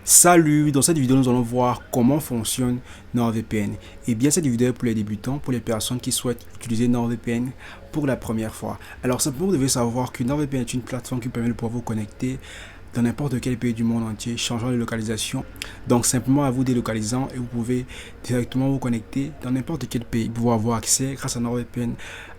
Salut, dans cette vidéo nous allons voir comment fonctionne NordVPN. Et bien cette vidéo est pour les débutants, pour les personnes qui souhaitent utiliser NordVPN pour la première fois. Alors simplement vous devez savoir que NordVPN est une plateforme qui permet de pouvoir vous connecter dans n'importe quel pays du monde entier, changeant de localisation. Donc simplement à vous délocalisant et vous pouvez directement vous connecter dans n'importe quel pays, pouvoir avoir accès grâce à NordVPN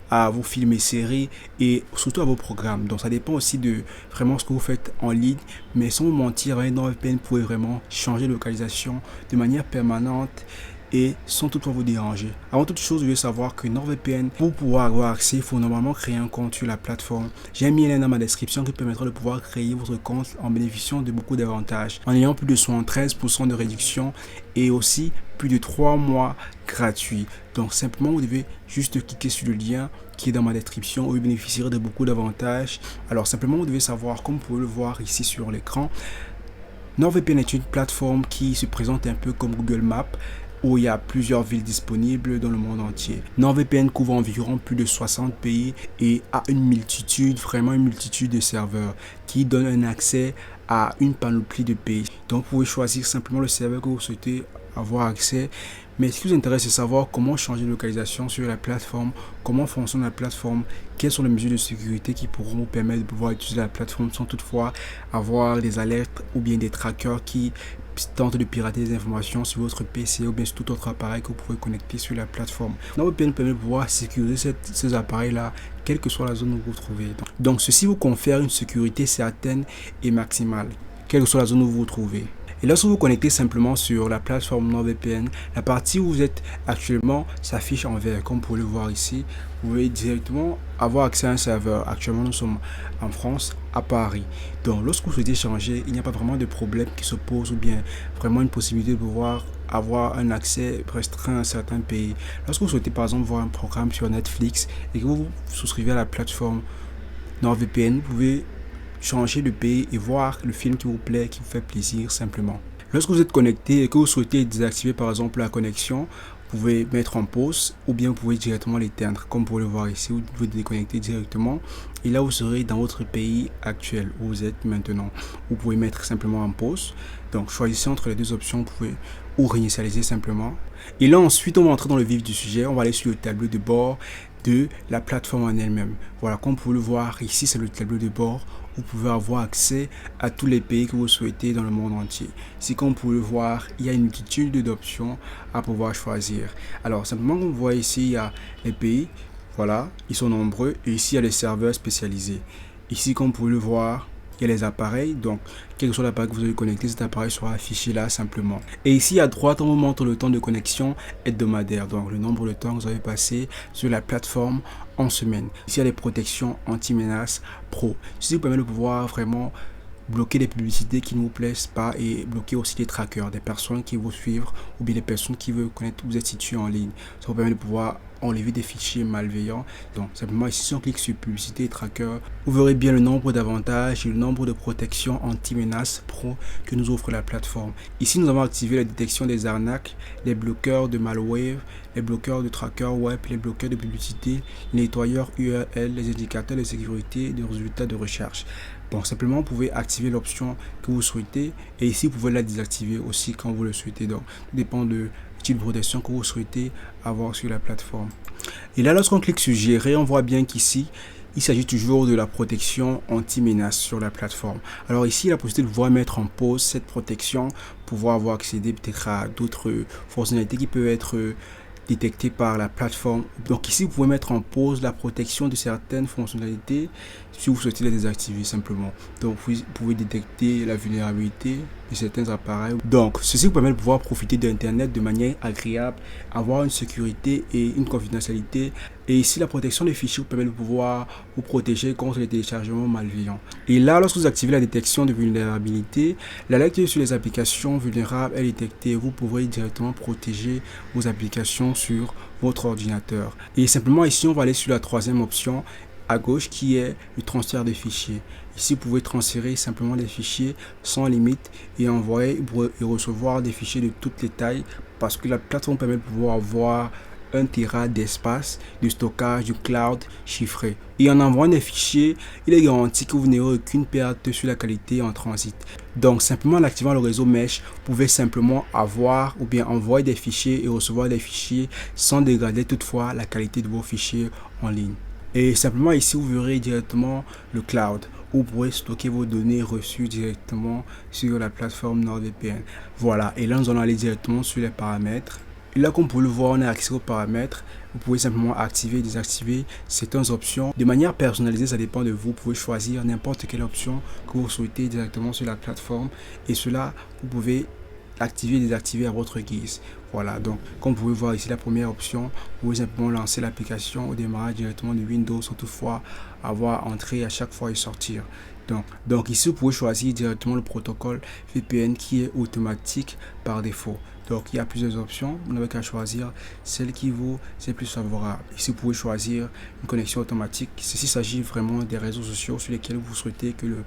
à vos films et séries et surtout à vos programmes. Donc ça dépend aussi de vraiment ce que vous faites en ligne, mais sans vous mentir, avec NordVPN, vous pouvez vraiment changer de localisation de manière permanente et sans toutefois vous déranger. Avant toute chose, vous devez savoir que NordVPN, pour pouvoir avoir accès, il faut normalement créer un compte sur la plateforme. J'ai mis un lien dans ma description qui permettra de pouvoir créer votre compte en bénéficiant de beaucoup d'avantages, en ayant plus de 73% de réduction et aussi plus de 3 mois gratuits. Donc simplement, vous devez juste cliquer sur le lien qui est dans ma description où vous bénéficierez de beaucoup d'avantages. Alors simplement, vous devez savoir, comme vous pouvez le voir ici sur l'écran, NordVPN est une plateforme qui se présente un peu comme Google Maps, où il y a plusieurs villes disponibles dans le monde entier. NordVPN couvre environ plus de 60 pays et a vraiment une multitude de serveurs qui donnent un accès à une panoplie de pays. Donc vous pouvez choisir simplement le serveur que vous souhaitez avoir accès. Mais ce qui vous intéresse, c'est savoir comment changer de localisation sur la plateforme, comment fonctionne la plateforme, quelles sont les mesures de sécurité qui pourront vous permettre de pouvoir utiliser la plateforme sans toutefois avoir des alertes ou bien des trackers qui tentent de pirater des informations sur votre PC ou bien sur tout autre appareil que vous pouvez connecter sur la plateforme. NordVPN permet de pouvoir sécuriser ces appareils-là, quelle que soit la zone où vous vous trouvez. Donc ceci vous confère une sécurité certaine et maximale, quelle que soit la zone où vous vous trouvez. Et lorsque vous vous connectez simplement sur la plateforme NordVPN, la partie où vous êtes actuellement s'affiche en vert, comme vous pouvez le voir ici. Vous pouvez directement avoir accès à un serveur. Actuellement, nous sommes en France, à Paris. Donc, lorsque vous souhaitez changer, il n'y a pas vraiment de problème qui se pose ou bien vraiment une possibilité de pouvoir avoir un accès restreint à certains pays. Lorsque vous souhaitez par exemple voir un programme sur Netflix et que vous vous souscrivez à la plateforme NordVPN, vous pouvez changer de pays et voir le film qui vous plaît, qui vous fait plaisir simplement. Lorsque vous êtes connecté et que vous souhaitez désactiver par exemple la connexion, vous pouvez mettre en pause ou bien vous pouvez directement l'éteindre. Comme vous pouvez le voir ici, vous pouvez déconnecter directement et là vous serez dans votre pays actuel où vous êtes maintenant. Vous pouvez mettre simplement en pause. Donc choisissez entre les deux options, vous pouvez ou réinitialiser simplement. Et là ensuite on va entrer dans le vif du sujet, on va aller sur le tableau de bord de la plateforme en elle-même. Voilà, comme vous pouvez le voir ici, c'est le tableau de bord. Vous pouvez avoir accès à tous les pays que vous souhaitez dans le monde entier. Ici, comme vous pouvez le voir, il y a une multitude d'options à pouvoir choisir. Alors, simplement, comme vous voyez ici, il y a les pays. Voilà, ils sont nombreux. Et ici, il y a les serveurs spécialisés. Ici, comme vous pouvez le voir, il y a les appareils. Donc, quel que soit l'appareil que vous avez connecté, cet appareil sera affiché là simplement. Et ici, à droite, on vous montre le temps de connexion hebdomadaire. Donc, le nombre de temps que vous avez passé sur la plateforme en semaine. Ici, il y a les protections anti-menaces pro. Ceci vous permet de pouvoir vraiment bloquer les publicités qui ne vous plaisent pas et bloquer aussi les trackers, des personnes qui vous suivent ou bien des personnes qui veulent connaître où vous êtes situé en ligne. Ça vous permet de pouvoir enlever des fichiers malveillants. Donc simplement ici, si on clique sur publicité et tracker, vous verrez bien le nombre d'avantages et le nombre de protections anti-menaces pro que nous offre la plateforme. Ici, nous avons activé la détection des arnaques, les bloqueurs de malware, les bloqueurs de trackers web, les bloqueurs de publicité, les nettoyeurs URL, les indicateurs de sécurité, des résultats de recherche. Bon, simplement, vous pouvez activer l'option que vous souhaitez et ici, vous pouvez la désactiver aussi quand vous le souhaitez. Donc, tout dépend de type de protection que vous souhaitez avoir sur la plateforme. Et là, lorsqu'on clique sur gérer, on voit bien qu'ici, il s'agit toujours de la protection anti-menace sur la plateforme. Alors ici, la possibilité de pouvoir mettre en pause cette protection, pouvoir avoir accédé peut-être à d'autres fonctionnalités qui peuvent être détectées par la plateforme. Donc ici, vous pouvez mettre en pause la protection de certaines fonctionnalités si vous souhaitez les désactiver simplement. Donc vous pouvez détecter la vulnérabilité de certains appareils. Donc ceci vous permet de pouvoir profiter d'Internet de manière agréable, avoir une sécurité et une confidentialité. Et ici, la protection des fichiers vous permet de pouvoir vous protéger contre les téléchargements malveillants. Et là, lorsque vous activez la détection de vulnérabilité, la lecture sur les applications vulnérables est détectée. Vous pourrez directement protéger vos applications sur votre ordinateur. Et simplement ici, on va aller sur la troisième option à gauche qui est le transfert de fichiers. Ici, vous pouvez transférer simplement des fichiers sans limite et envoyer et recevoir des fichiers de toutes les tailles parce que la plateforme permet de pouvoir avoir 1 Tera d'espace de stockage du cloud chiffré. Et en envoyant des fichiers, il est garanti que vous n'aurez aucune perte sur la qualité en transit. Donc simplement en activant le réseau Mesh, vous pouvez simplement avoir ou bien envoyer des fichiers et recevoir des fichiers sans dégrader toutefois la qualité de vos fichiers en ligne. Et simplement ici, vous verrez directement le cloud où vous pourrez stocker vos données reçues directement sur la plateforme NordVPN. Voilà, et là nous allons aller directement sur les paramètres. Et là, comme vous le voir, on a accès aux paramètres. Vous pouvez simplement activer et désactiver certaines options. De manière personnalisée, ça dépend de vous. Vous pouvez choisir n'importe quelle option que vous souhaitez directement sur la plateforme. Et cela, vous pouvez activer et désactiver à votre guise. Voilà, donc comme vous pouvez voir ici, la première option, vous pouvez simplement lancer l'application au démarrage directement de Windows sans toutefois avoir entré à chaque fois et sortir. Donc ici, vous pouvez choisir directement le protocole VPN qui est automatique par défaut. Donc il y a plusieurs options, vous n'avez qu'à choisir celle qui vous est plus favorable. Ici, vous pouvez choisir une connexion automatique. Ceci s'agit vraiment des réseaux sociaux sur lesquels vous souhaitez que le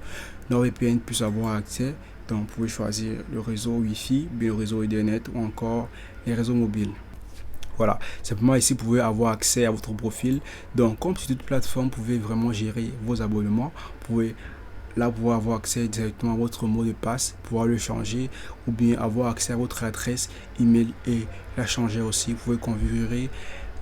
NordVPN puisse avoir accès. Donc vous pouvez choisir le réseau Wi-Fi, le réseau Ethernet ou encore les réseaux mobiles. Voilà, simplement ici vous pouvez avoir accès à votre profil. Donc comme sur toute plateforme, vous pouvez vraiment gérer vos abonnements. Vous pouvez avoir accès directement à votre mot de passe, pouvoir le changer ou bien avoir accès à votre adresse email et la changer aussi. Vous pouvez configurer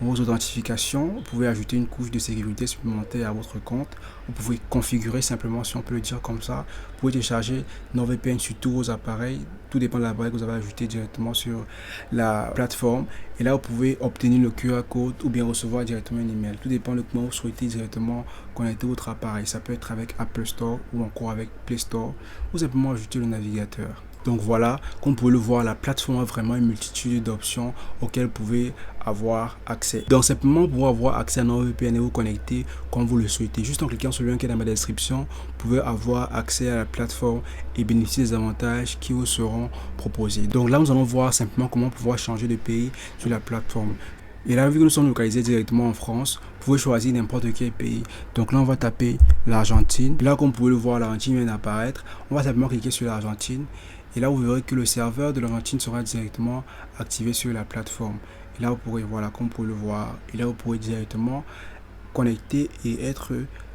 vos authentifications, vous pouvez ajouter une couche de sécurité supplémentaire à votre compte. Vous pouvez configurer simplement, si on peut le dire comme ça. Vous pouvez télécharger NordVPN sur tous vos appareils. Tout dépend de l'appareil que vous avez ajouté directement sur la plateforme. Et là, vous pouvez obtenir le QR code ou bien recevoir directement un email. Tout dépend de comment vous souhaitez directement connecter votre appareil. Ça peut être avec Apple Store ou encore avec Play Store ou simplement ajouter le navigateur. Donc voilà, comme vous pouvez le voir, la plateforme a vraiment une multitude d'options auxquelles vous pouvez avoir accès. Donc simplement pour avoir accès à NordVPN et vous connecter comme vous le souhaitez. Juste en cliquant sur le lien qui est dans ma description, vous pouvez avoir accès à la plateforme et bénéficier des avantages qui vous seront proposés. Donc là, nous allons voir simplement comment pouvoir changer de pays sur la plateforme. Et là, vu que nous sommes localisés directement en France, vous pouvez choisir n'importe quel pays. Donc là, on va taper l'Argentine. Là, comme vous pouvez le voir, l'Argentine vient d'apparaître. On va simplement cliquer sur l'Argentine. Et là, vous verrez que le serveur de l'Argentine sera directement activé sur la plateforme. Et là, vous pourrez, voilà, comme vous pouvez le voir, et là, vous pourrez directement connecter et être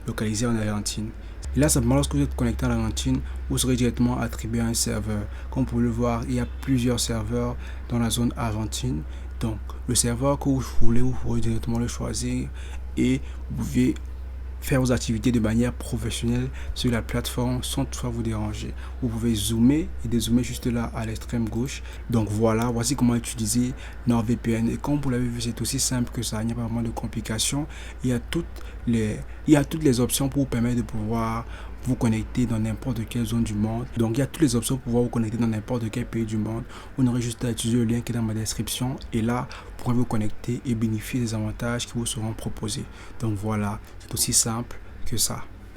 localisé en Argentine. Et là, simplement, lorsque vous êtes connecté à l'Argentine, vous serez directement attribué à un serveur. Comme vous pouvez le voir, il y a plusieurs serveurs dans la zone argentine. Donc, le serveur que vous voulez, vous pourrez directement le choisir et vous pouvez faire vos activités de manière professionnelle sur la plateforme sans toutefois vous déranger. Vous pouvez zoomer et dézoomer juste là à l'extrême gauche. Donc voilà, voici comment utiliser NordVPN. Et comme vous l'avez vu, c'est aussi simple que ça. Il n'y a pas vraiment de complications. Il y a toutes les options pour vous permettre de pouvoir vous connecter dans n'importe quelle zone du monde. Donc il y a toutes les options pour pouvoir vous connecter dans n'importe quel pays du monde. Vous n'aurez juste à utiliser le lien qui est dans ma description et là vous pourrez vous connecter et bénéficier des avantages qui vous seront proposés. Donc voilà, c'est aussi simple que ça.